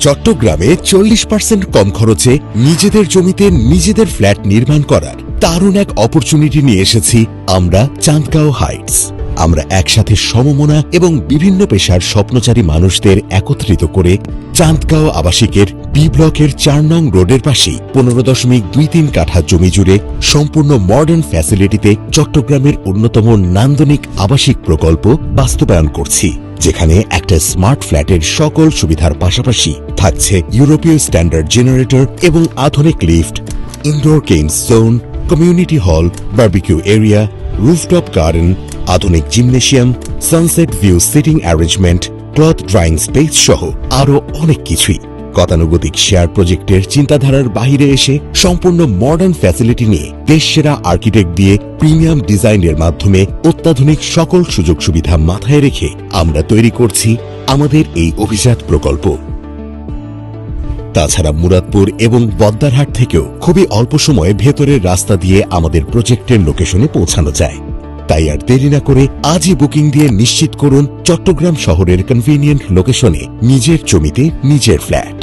চট্টগ্রামে 40% কম খরচে নিজেদের জমিতে নিজেদের ফ্ল্যাট নির্মাণ করার দারুণ এক অপরচুনিটি নিয়ে এসেছি আমরা চাঁদগাঁও হাইটস। আমরা একসাথে সমমনা এবং বিভিন্ন পেশার স্বপ্নচারী মানুষদের একত্রিত করে চাঁদগাঁও আবাসিকের বি ব্লকের 4 নং রোডের পাশেই 15.23 কাঠা জমি জুড়ে সম্পূর্ণ মডার্ন ফ্যাসিলিটিতে চট্টগ্রামের অন্যতম নান্দনিক আবাসিক প্রকল্প বাস্তবায়ন করছি, যেখানে একটা স্মার্ট ফ্ল্যাটের সকল সুবিধার পাশাপাশি থাকছে ইউরোপীয় স্ট্যান্ডার্ড জেনারেটর এবং আধুনিক lift, indoor games zone, community hall, barbecue area, rooftop garden, আধুনিক gymnasium, sunset view sitting arrangement, cloth drying space সহ আরও অনেক কিছুই। গতানুগতিক শেয়ার প্রজেক্টের চিন্তাধারার বাইরে এসে সম্পূর্ণ মডার্ন ফ্যাসিলিটি নিয়ে দেশসেরা আর্কিটেক্ট দিয়ে প্রিমিয়াম ডিজাইনের মাধ্যমে অত্যাধুনিক সকল সুযোগ সুবিধা মাথায় রেখে আমরা তৈরি করছি আমাদের এই অভিজাত প্রকল্প। তাছাড়া মুরাদপুর এবং বদ্দারহাট থেকেও খুবই অল্প সময়ে ভেতরের রাস্তা দিয়ে আমাদের প্রজেক্টের লোকেশনে পৌঁছানো যায়। তাই আর দেরি না করে আজই বুকিং দিয়ে নিশ্চিত করুন চট্টগ্রাম শহরের কনভিনিয়েন্ট লোকেশনে নিজের জমিতে নিজের ফ্ল্যাট।